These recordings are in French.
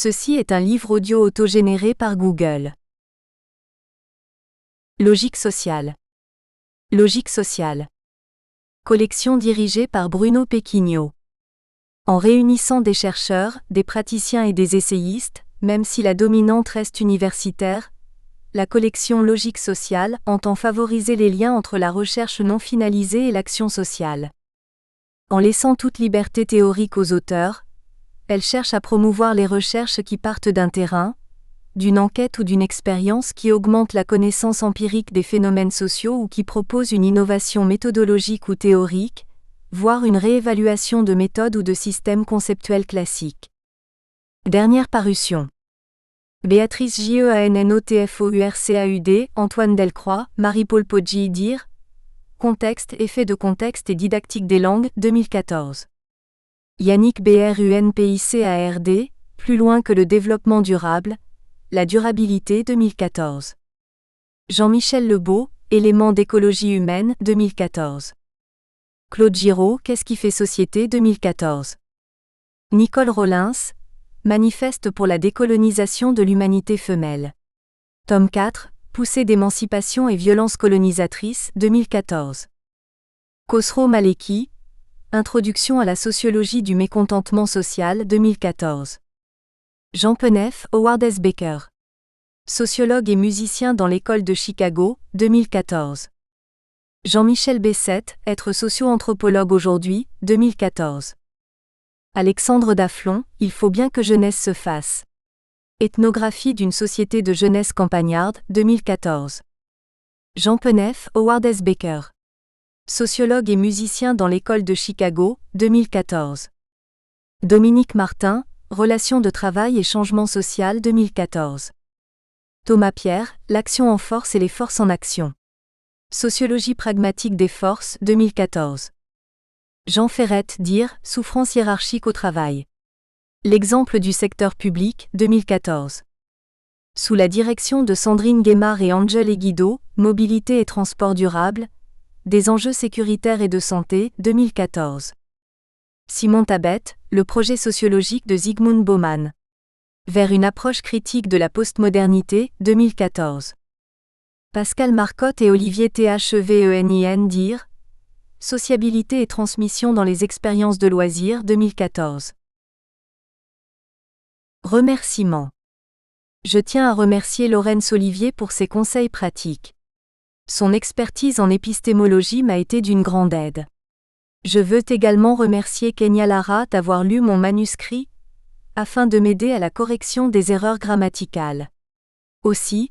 Ceci est un livre audio autogénéré par Google. Logique sociale. Logique sociale. Collection dirigée par Bruno Pequigno. En réunissant des chercheurs, des praticiens et des essayistes, même si la dominante reste universitaire, la collection Logique sociale entend favoriser les liens entre la recherche non finalisée et l'action sociale. En laissant toute liberté théorique aux auteurs, elle cherche à promouvoir les recherches qui partent d'un terrain, d'une enquête ou d'une expérience qui augmente la connaissance empirique des phénomènes sociaux ou qui propose une innovation méthodologique ou théorique, voire une réévaluation de méthodes ou de systèmes conceptuels classiques. Dernière parution. Béatrice Jeannotfourcaud, Antoine Delcroix, Marie-Paul Poggi dire Contexte, effet de contexte et didactique des langues, 2014. Yannick Brunpicard, Plus loin que le développement durable, la durabilité, 2014. Jean-Michel Lebeau, Éléments d'écologie humaine, 2014. Claude Giraud, Qu'est-ce qui fait société, 2014. Nicole Rollins, Manifeste pour la décolonisation de l'humanité femelle. Tome 4, Poussée d'émancipation et violence colonisatrice, 2014. Khosrow Maleki, Introduction à la sociologie du mécontentement social, 2014. Jean Penef, Howard S. Baker. Sociologue et musicien dans l'école de Chicago, 2014. Jean-Michel Bessette, Être socio-anthropologue aujourd'hui, 2014. Alexandre Daflon, Il faut bien que jeunesse se fasse. Ethnographie d'une société de jeunesse campagnarde, 2014. Jean Penef, Howard S. Baker. Sociologue et musicien dans l'école de Chicago, 2014. Dominique Martin, Relations de travail et changement social, 2014. Thomas Pierre, L'action en force et les forces en action. Sociologie pragmatique des forces, 2014. Jean Ferrette dire Souffrance hiérarchique au travail. L'exemple du secteur public, 2014. Sous la direction de Sandrine Guémard et Angel Eguido, Mobilité et transport durable, des enjeux sécuritaires et de santé, 2014. Simon Tabet, Le projet sociologique de Zygmunt Bauman. Vers une approche critique de la postmodernité, 2014. Pascal Marcotte et Olivier Thevenin dire Sociabilité et transmission dans les expériences de loisirs, 2014. Remerciements. Je tiens à remercier Laurence Olivier pour ses conseils pratiques. Son expertise en épistémologie m'a été d'une grande aide. Je veux également remercier Kenya Lara d'avoir lu mon manuscrit, afin de m'aider à la correction des erreurs grammaticales. Aussi,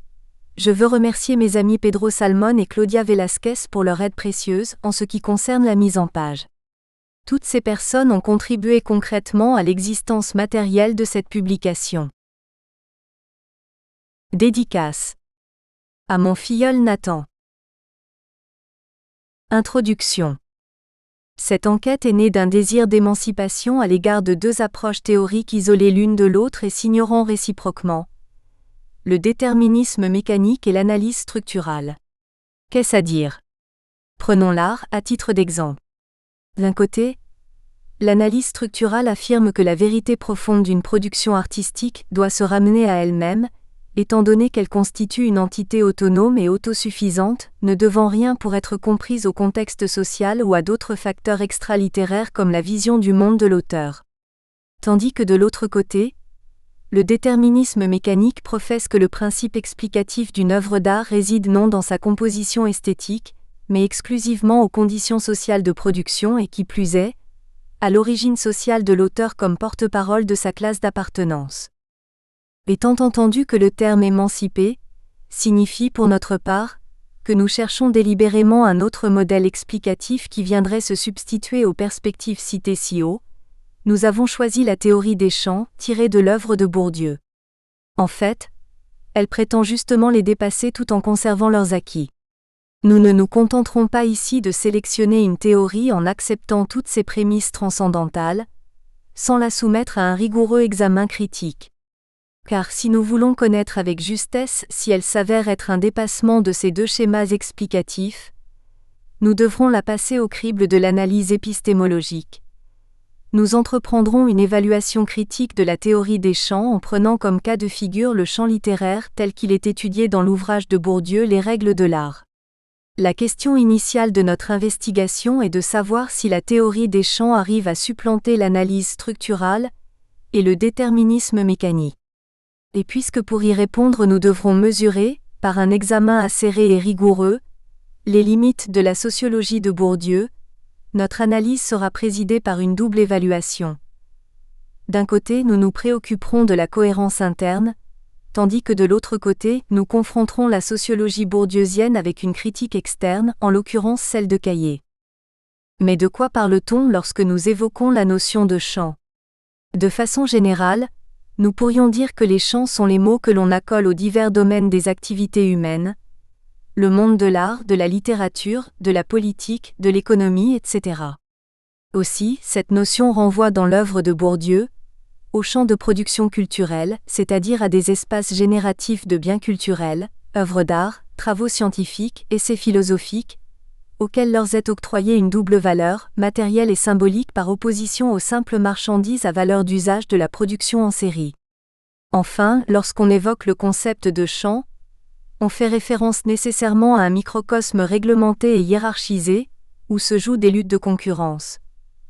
je veux remercier mes amis Pedro Salmon et Claudia Velasquez pour leur aide précieuse en ce qui concerne la mise en page. Toutes ces personnes ont contribué concrètement à l'existence matérielle de cette publication. Dédicace. À mon filleul Nathan. Introduction. Cette enquête est née d'un désir d'émancipation à l'égard de deux approches théoriques isolées l'une de l'autre et s'ignorant réciproquement. Le déterminisme mécanique et l'analyse structurale. Qu'est-ce à dire ? Prenons l'art à titre d'exemple. D'un côté, l'analyse structurale affirme que la vérité profonde d'une production artistique doit se ramener à elle-même, étant donné qu'elle constitue une entité autonome et autosuffisante, ne devant rien pour être comprise au contexte social ou à d'autres facteurs extralittéraires comme la vision du monde de l'auteur. Tandis que de l'autre côté, le déterminisme mécanique professe que le principe explicatif d'une œuvre d'art réside non dans sa composition esthétique, mais exclusivement aux conditions sociales de production et qui plus est, à l'origine sociale de l'auteur comme porte-parole de sa classe d'appartenance. Étant entendu que le terme émancipé signifie pour notre part que nous cherchons délibérément un autre modèle explicatif qui viendrait se substituer aux perspectives citées si haut, nous avons choisi la théorie des champs tirée de l'œuvre de Bourdieu. En fait, elle prétend justement les dépasser tout en conservant leurs acquis. Nous ne nous contenterons pas ici de sélectionner une théorie en acceptant toutes ses prémices transcendantales, sans la soumettre à un rigoureux examen critique. Car si nous voulons connaître avec justesse si elle s'avère être un dépassement de ces deux schémas explicatifs, nous devrons la passer au crible de l'analyse épistémologique. nous entreprendrons une évaluation critique de la théorie des champs en prenant comme cas de figure le champ littéraire tel qu'il est étudié dans l'ouvrage de Bourdieu Les règles de l'art. La question initiale de notre investigation est de savoir si la théorie des champs arrive à supplanter l'analyse structurale et le déterminisme mécanique. Et puisque pour y répondre nous devrons mesurer, par un examen acéré et rigoureux, les limites de la sociologie de Bourdieu, notre analyse sera présidée par une double évaluation. D'un côté, nous nous préoccuperons de la cohérence interne, tandis que de l'autre côté, nous confronterons la sociologie bourdieusienne avec une critique externe, en l'occurrence celle de Caillé. Mais de quoi parle-t-on lorsque nous évoquons la notion de champ ? De façon générale, nous pourrions dire que les champs sont les mots que l'on accole aux divers domaines des activités humaines, le monde de l'art, de la littérature, de la politique, de l'économie, etc. Aussi, cette notion renvoie dans l'œuvre de Bourdieu aux champs de production culturelle, c'est-à-dire à des espaces génératifs de biens culturels, œuvres d'art, travaux scientifiques, essais philosophiques, auxquels leur est octroyée une double valeur, matérielle et symbolique par opposition aux simples marchandises à valeur d'usage de la production en série. Enfin, lorsqu'on évoque le concept de champ, on fait référence nécessairement à un microcosme réglementé et hiérarchisé, où se jouent des luttes de concurrence.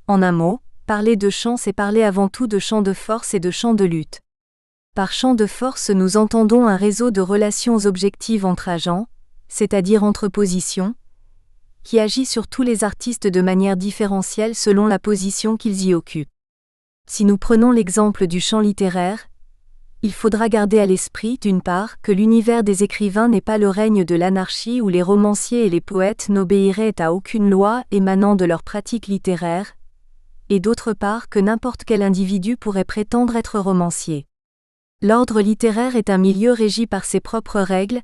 En un mot, parler de champ, c'est parler avant tout de champ de force et de champ de lutte. Par champ de force, nous entendons un réseau de relations objectives entre agents, c'est-à-dire entre positions, qui agit sur tous les artistes de manière différentielle selon la position qu'ils y occupent. Si nous prenons l'exemple du champ littéraire, il faudra garder à l'esprit, d'une part, que l'univers des écrivains n'est pas le règne de l'anarchie où les romanciers et les poètes n'obéiraient à aucune loi émanant de leur pratique littéraire, et d'autre part que n'importe quel individu pourrait prétendre être romancier. L'ordre littéraire est un milieu régi par ses propres règles,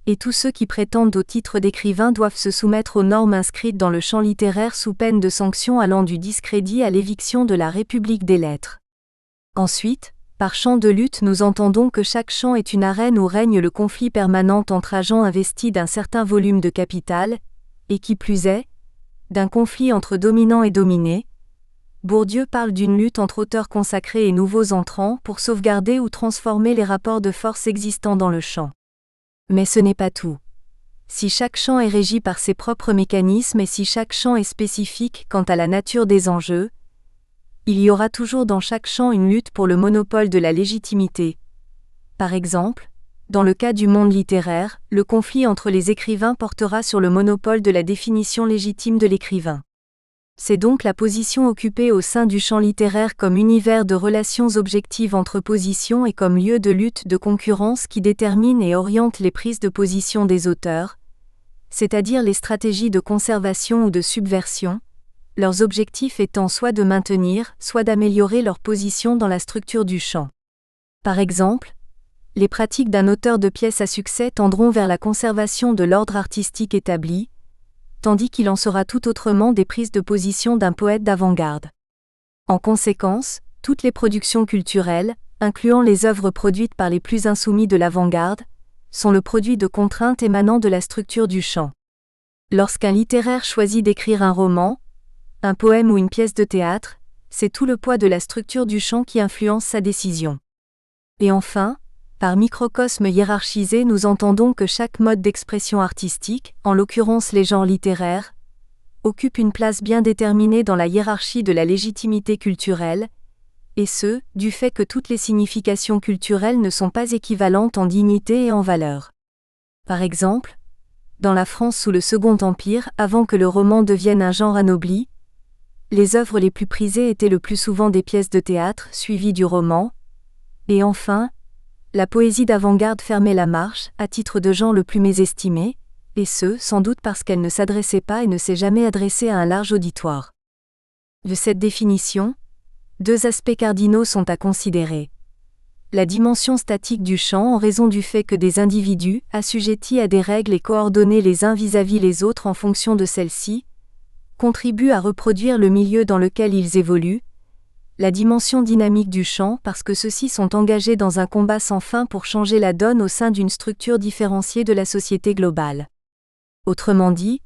et tous ceux qui prétendent au titre d'écrivain doivent se soumettre aux normes inscrites dans le champ littéraire sous peine de sanctions allant du discrédit à l'éviction de la République des lettres. Ensuite, par champ de lutte, nous entendons que chaque champ est une arène où règne le conflit permanent entre agents investis d'un certain volume de capital, et qui plus est, d'un conflit entre dominants et dominés. Bourdieu parle d'une lutte entre auteurs consacrés et nouveaux entrants pour sauvegarder ou transformer les rapports de force existants dans le champ. Mais ce n'est pas tout. Si chaque champ est régi par ses propres mécanismes et si chaque champ est spécifique quant à la nature des enjeux, il y aura toujours dans chaque champ une lutte pour le monopole de la légitimité. Par exemple, dans le cas du monde littéraire, le conflit entre les écrivains portera sur le monopole de la définition légitime de l'écrivain. C'est donc la position occupée au sein du champ littéraire comme univers de relations objectives entre positions et comme lieu de lutte de concurrence qui détermine et oriente les prises de position des auteurs, c'est-à-dire les stratégies de conservation ou de subversion, leurs objectifs étant soit de maintenir, soit d'améliorer leur position dans la structure du champ. Par exemple, les pratiques d'un auteur de pièces à succès tendront vers la conservation de l'ordre artistique établi, tandis qu'il en sera tout autrement des prises de position d'un poète d'avant-garde. En conséquence, toutes les productions culturelles, incluant les œuvres produites par les plus insoumis de l'avant-garde, sont le produit de contraintes émanant de la structure du champ. Lorsqu'un littéraire choisit d'écrire un roman, un poème ou une pièce de théâtre, c'est tout le poids de la structure du champ qui influence sa décision. Et enfin, par microcosme hiérarchisé, nous entendons que chaque mode d'expression artistique, en l'occurrence les genres littéraires, occupe une place bien déterminée dans la hiérarchie de la légitimité culturelle, et ce, du fait que toutes les significations culturelles ne sont pas équivalentes en dignité et en valeur. Par exemple, dans la France sous le Second Empire, avant que le roman devienne un genre anobli, les œuvres les plus prisées étaient le plus souvent des pièces de théâtre, suivies du roman, et enfin, la poésie d'avant-garde fermait la marche, à titre de genre le plus mésestimé, et ce, sans doute parce qu'elle ne s'adressait pas et ne s'est jamais adressée à un large auditoire. De cette définition, deux aspects cardinaux sont à considérer. La dimension statique du champ en raison du fait que des individus, assujettis à des règles et coordonnés les uns vis-à-vis les autres en fonction de celles-ci, contribuent à reproduire le milieu dans lequel ils évoluent, la dimension dynamique du champ parce que ceux-ci sont engagés dans un combat sans fin pour changer la donne au sein d'une structure différenciée de la société globale. Autrement dit,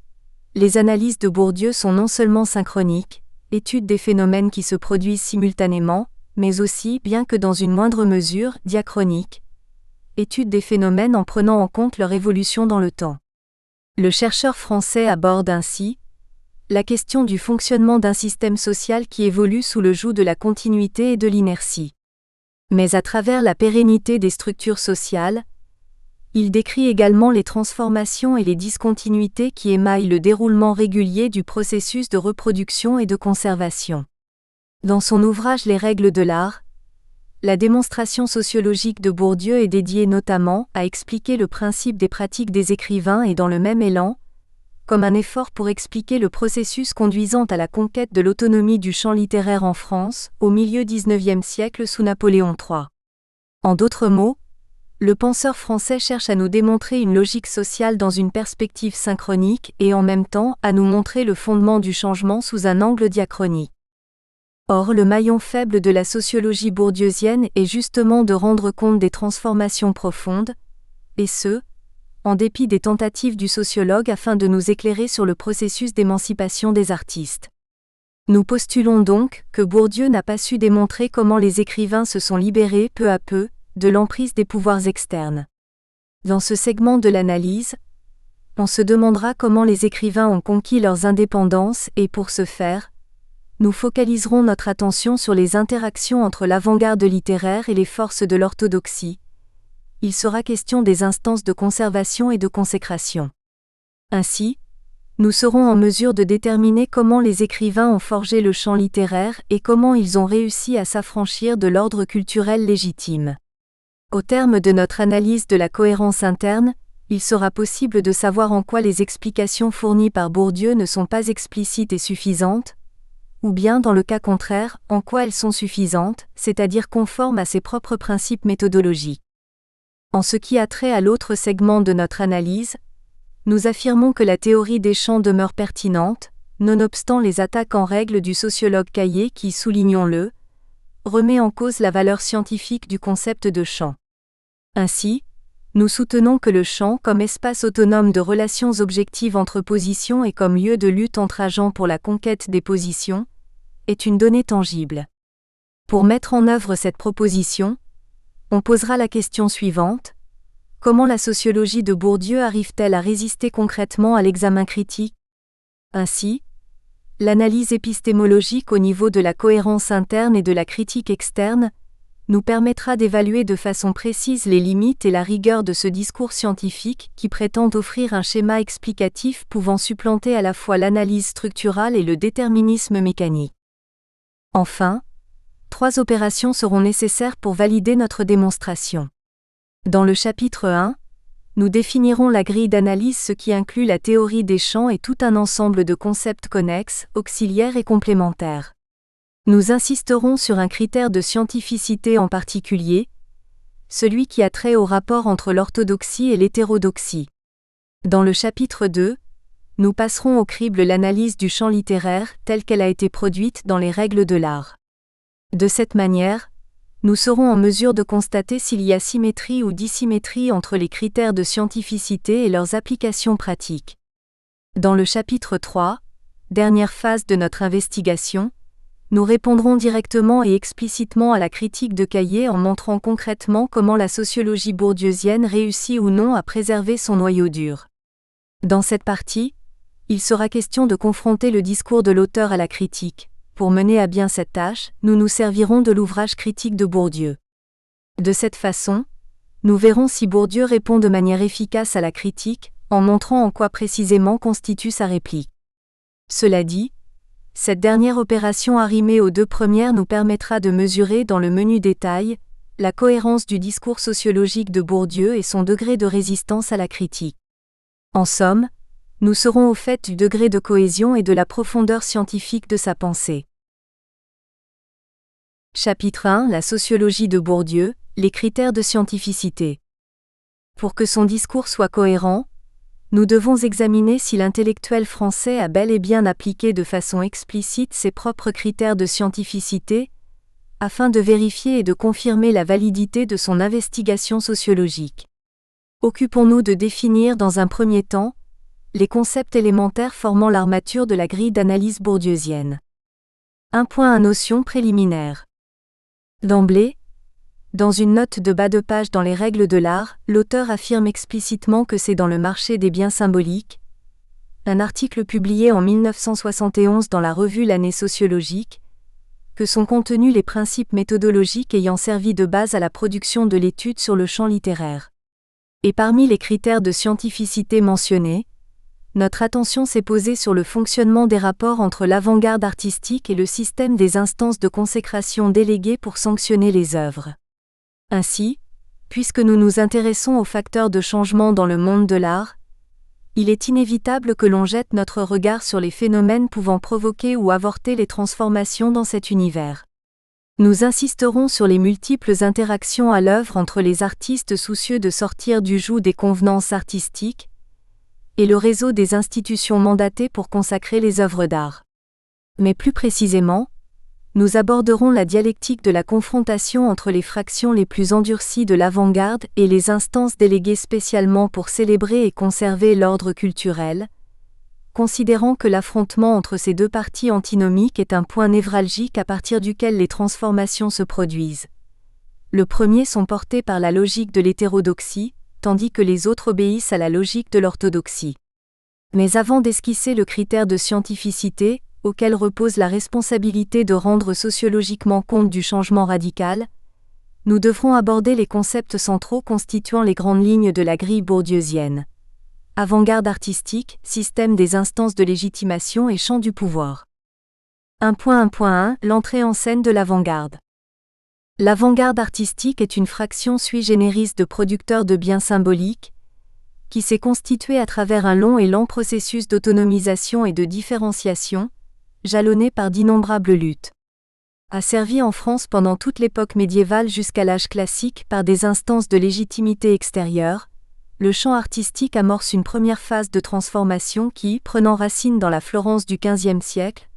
les analyses de Bourdieu sont non seulement synchroniques, étude des phénomènes qui se produisent simultanément, mais aussi, bien que dans une moindre mesure, diachronique, étude des phénomènes en prenant en compte leur évolution dans le temps. Le chercheur français aborde ainsi la question du fonctionnement d'un système social qui évolue sous le joug de la continuité et de l'inertie. Mais à travers la pérennité des structures sociales, il décrit également les transformations et les discontinuités qui émaillent le déroulement régulier du processus de reproduction et de conservation. Dans son ouvrage Les règles de l'art, la démonstration sociologique de Bourdieu est dédiée notamment à expliquer le principe des pratiques des écrivains et dans le même élan, comme un effort pour expliquer le processus conduisant à la conquête de l'autonomie du champ littéraire en France, au milieu XIXe siècle sous Napoléon III. En d'autres mots, le penseur français cherche à nous démontrer une logique sociale dans une perspective synchronique et en même temps à nous montrer le fondement du changement sous un angle diachronique. Or, le maillon faible de la sociologie bourdieusienne est justement de rendre compte des transformations profondes, et ce, en dépit des tentatives du sociologue afin de nous éclairer sur le processus d'émancipation des artistes. Nous postulons donc que Bourdieu n'a pas su démontrer comment les écrivains se sont libérés peu à peu de l'emprise des pouvoirs externes. Dans ce segment de l'analyse, on se demandera comment les écrivains ont conquis leurs indépendances et pour ce faire, nous focaliserons notre attention sur les interactions entre l'avant-garde littéraire et les forces de l'orthodoxie. Il sera question des instances de conservation et de consécration. Ainsi, nous serons en mesure de déterminer comment les écrivains ont forgé le champ littéraire et comment ils ont réussi à s'affranchir de l'ordre culturel légitime. Au terme de notre analyse de la cohérence interne, il sera possible de savoir en quoi les explications fournies par Bourdieu ne sont pas explicites et suffisantes, ou bien dans le cas contraire, en quoi elles sont suffisantes, c'est-à-dire conformes à ses propres principes méthodologiques. En ce qui a trait à l'autre segment de notre analyse, nous affirmons que la théorie des champs demeure pertinente, nonobstant les attaques en règle du sociologue Caillé qui, soulignons-le, remet en cause la valeur scientifique du concept de champ. Ainsi, nous soutenons que le champ comme espace autonome de relations objectives entre positions et comme lieu de lutte entre agents pour la conquête des positions, est une donnée tangible. Pour mettre en œuvre cette proposition, on posera la question suivante: comment la sociologie de Bourdieu arrive-t-elle à résister concrètement à l'examen critique? Ainsi, l'analyse épistémologique au niveau de la cohérence interne et de la critique externe nous permettra d'évaluer de façon précise les limites et la rigueur de ce discours scientifique qui prétend offrir un schéma explicatif pouvant supplanter à la fois l'analyse structurale et le déterminisme mécanique. Enfin, 3 opérations seront nécessaires pour valider notre démonstration. Dans le chapitre 1, nous définirons la grille d'analyse, ce qui inclut la théorie des champs et tout un ensemble de concepts connexes, auxiliaires et complémentaires. Nous insisterons sur un critère de scientificité en particulier, celui qui a trait au rapport entre l'orthodoxie et l'hétérodoxie. Dans le chapitre 2, nous passerons au crible l'analyse du champ littéraire telle qu'elle a été produite dans les règles de l'art. De cette manière, nous serons en mesure de constater s'il y a symétrie ou dissymétrie entre les critères de scientificité et leurs applications pratiques. Dans le chapitre 3, dernière phase de notre investigation, nous répondrons directement et explicitement à la critique de Caillé en montrant concrètement comment la sociologie bourdieusienne réussit ou non à préserver son noyau dur. Dans cette partie, il sera question de confronter le discours de l'auteur à la critique. Pour mener à bien cette tâche, nous nous servirons de l'ouvrage critique de Bourdieu. De cette façon, nous verrons si Bourdieu répond de manière efficace à la critique, en montrant en quoi précisément constitue sa réplique. Cela dit, cette dernière opération arrimée aux 2 premières nous permettra de mesurer dans le menu détail la cohérence du discours sociologique de Bourdieu et son degré de résistance à la critique. En somme, nous serons au fait du degré de cohésion et de la profondeur scientifique de sa pensée. Chapitre 1: La sociologie de Bourdieu, les critères de scientificité. Pour que son discours soit cohérent, nous devons examiner si l'intellectuel français a bel et bien appliqué de façon explicite ses propres critères de scientificité, afin de vérifier et de confirmer la validité de son investigation sociologique. Occupons-nous de définir dans un premier temps les concepts élémentaires formant l'armature de la grille d'analyse bourdieusienne. 1.1 Notion préliminaire. D'emblée, dans une note de bas de page dans les règles de l'art, l'auteur affirme explicitement que c'est dans le marché des biens symboliques, un article publié en 1971 dans la revue L'Année sociologique, que sont contenus les principes méthodologiques ayant servi de base à la production de l'étude sur le champ littéraire. Et parmi les critères de scientificité mentionnés, notre attention s'est posée sur le fonctionnement des rapports entre l'avant-garde artistique et le système des instances de consécration déléguées pour sanctionner les œuvres. Ainsi, puisque nous nous intéressons aux facteurs de changement dans le monde de l'art, il est inévitable que l'on jette notre regard sur les phénomènes pouvant provoquer ou avorter les transformations dans cet univers. Nous insisterons sur les multiples interactions à l'œuvre entre les artistes soucieux de sortir du joug des convenances artistiques et le réseau des institutions mandatées pour consacrer les œuvres d'art. Mais plus précisément, nous aborderons la dialectique de la confrontation entre les fractions les plus endurcies de l'avant-garde et les instances déléguées spécialement pour célébrer et conserver l'ordre culturel, considérant que l'affrontement entre ces deux parties antinomiques est un point névralgique à partir duquel les transformations se produisent. Le premier sont portés par la logique de l'hétérodoxie, tandis que les autres obéissent à la logique de l'orthodoxie. Mais avant d'esquisser le critère de scientificité, auquel repose la responsabilité de rendre sociologiquement compte du changement radical, nous devrons aborder les concepts centraux constituant les grandes lignes de la grille bourdieusienne. Avant-garde artistique, système des instances de légitimation et champ du pouvoir. 1.1.1 L'entrée en scène de l'avant-garde. L'avant-garde artistique est une fraction sui generis de producteurs de biens symboliques, qui s'est constituée à travers un long et lent processus d'autonomisation et de différenciation, jalonné par d'innombrables luttes. A servi en France pendant toute l'époque médiévale jusqu'à l'âge classique par des instances de légitimité extérieure, le champ artistique amorce une première phase de transformation qui, prenant racine dans la Florence du XVe siècle,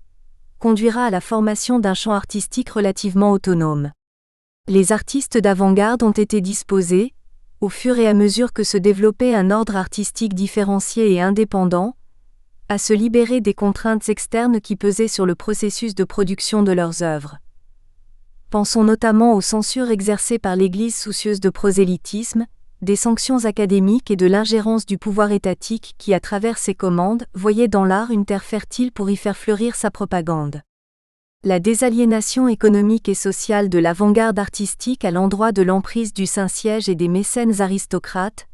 conduira à la formation d'un champ artistique relativement autonome. Les artistes d'avant-garde ont été disposés, au fur et à mesure que se développait un ordre artistique différencié et indépendant, à se libérer des contraintes externes qui pesaient sur le processus de production de leurs œuvres. Pensons notamment aux censures exercées par l'Église soucieuse de prosélytisme, des sanctions académiques et de l'ingérence du pouvoir étatique qui, à travers ses commandes, voyait dans l'art une terre fertile pour y faire fleurir sa propagande. La désaliénation économique et sociale de l'avant-garde artistique à l'endroit de l'emprise du Saint-Siège et des mécènes aristocrates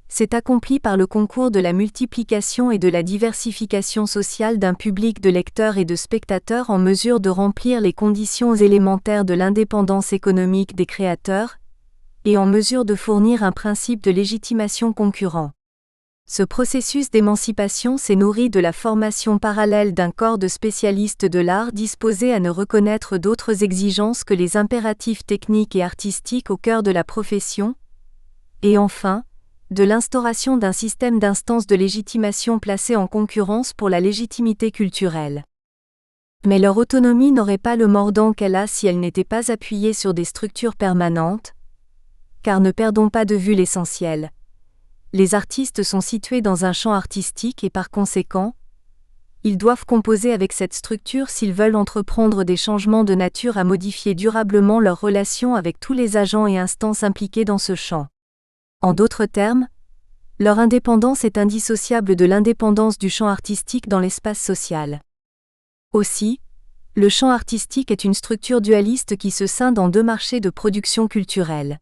s'est accomplie par le concours de la multiplication et de la diversification sociale d'un public de lecteurs et de spectateurs en mesure de remplir les conditions élémentaires de l'indépendance économique des créateurs, et en mesure de fournir un principe de légitimation concurrent. Ce processus d'émancipation s'est nourri de la formation parallèle d'un corps de spécialistes de l'art disposés à ne reconnaître d'autres exigences que les impératifs techniques et artistiques au cœur de la profession, et enfin, de l'instauration d'un système d'instances de légitimation placées en concurrence pour la légitimité culturelle. Mais leur autonomie n'aurait pas le mordant qu'elle a si elle n'était pas appuyée sur des structures permanentes, car ne perdons pas de vue l'essentiel. Les artistes sont situés dans un champ artistique et par conséquent, ils doivent composer avec cette structure s'ils veulent entreprendre des changements de nature à modifier durablement leurs relations avec tous les agents et instances impliqués dans ce champ. En d'autres termes, leur indépendance est indissociable de l'indépendance du champ artistique dans l'espace social. Aussi, le champ artistique est une structure dualiste qui se scinde en deux marchés de production culturelle.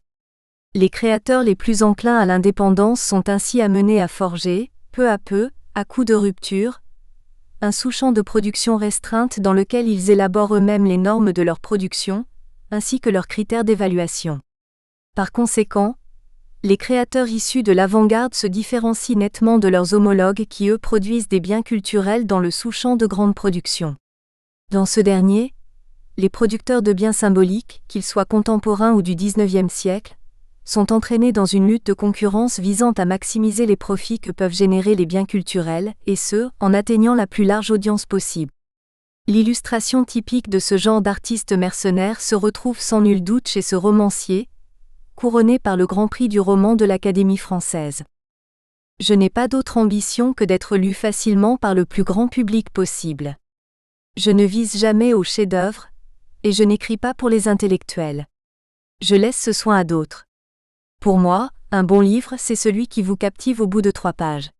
Les créateurs les plus enclins à l'indépendance sont ainsi amenés à forger, peu à peu, à coup de rupture, un sous-champ de production restreinte dans lequel ils élaborent eux-mêmes les normes de leur production, ainsi que leurs critères d'évaluation. Par conséquent, les créateurs issus de l'avant-garde se différencient nettement de leurs homologues qui eux produisent des biens culturels dans le sous-champ de grande production. Dans ce dernier, les producteurs de biens symboliques, qu'ils soient contemporains ou du XIXe siècle, sont entraînés dans une lutte de concurrence visant à maximiser les profits que peuvent générer les biens culturels, et ce, en atteignant la plus large audience possible. L'illustration typique de ce genre d'artiste mercenaire se retrouve sans nul doute chez ce romancier, couronné par le Grand Prix du roman de l'Académie française. Je n'ai pas d'autre ambition que d'être lu facilement par le plus grand public possible. Je ne vise jamais au chef-d'œuvre, et je n'écris pas pour les intellectuels. Je laisse ce soin à d'autres. Pour moi, un bon livre, c'est celui qui vous captive au bout de 3 pages.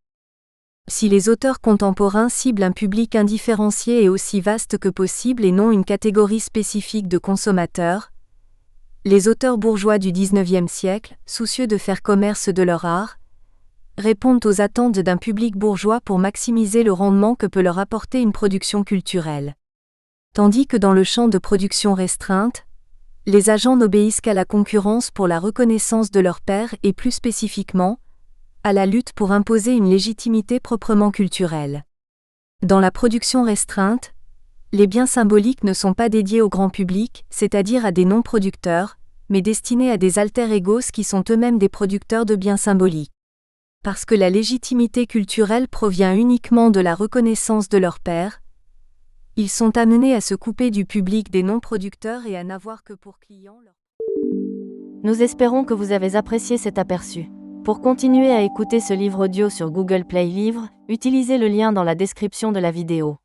Si les auteurs contemporains ciblent un public indifférencié et aussi vaste que possible et non une catégorie spécifique de consommateurs, les auteurs bourgeois du XIXe siècle, soucieux de faire commerce de leur art, répondent aux attentes d'un public bourgeois pour maximiser le rendement que peut leur apporter une production culturelle. Tandis que dans le champ de production restreinte, les agents n'obéissent qu'à la concurrence pour la reconnaissance de leurs pairs et plus spécifiquement, à la lutte pour imposer une légitimité proprement culturelle. Dans la production restreinte, les biens symboliques ne sont pas dédiés au grand public, c'est-à-dire à des non-producteurs, mais destinés à des alter-egos qui sont eux-mêmes des producteurs de biens symboliques. Parce que la légitimité culturelle provient uniquement de la reconnaissance de leurs pairs, ils sont amenés à se couper du public des non-producteurs et à n'avoir que pour clients leur... Nous espérons que vous avez apprécié cet aperçu. Pour continuer à écouter ce livre audio sur Google Play Livres, utilisez le lien dans la description de la vidéo.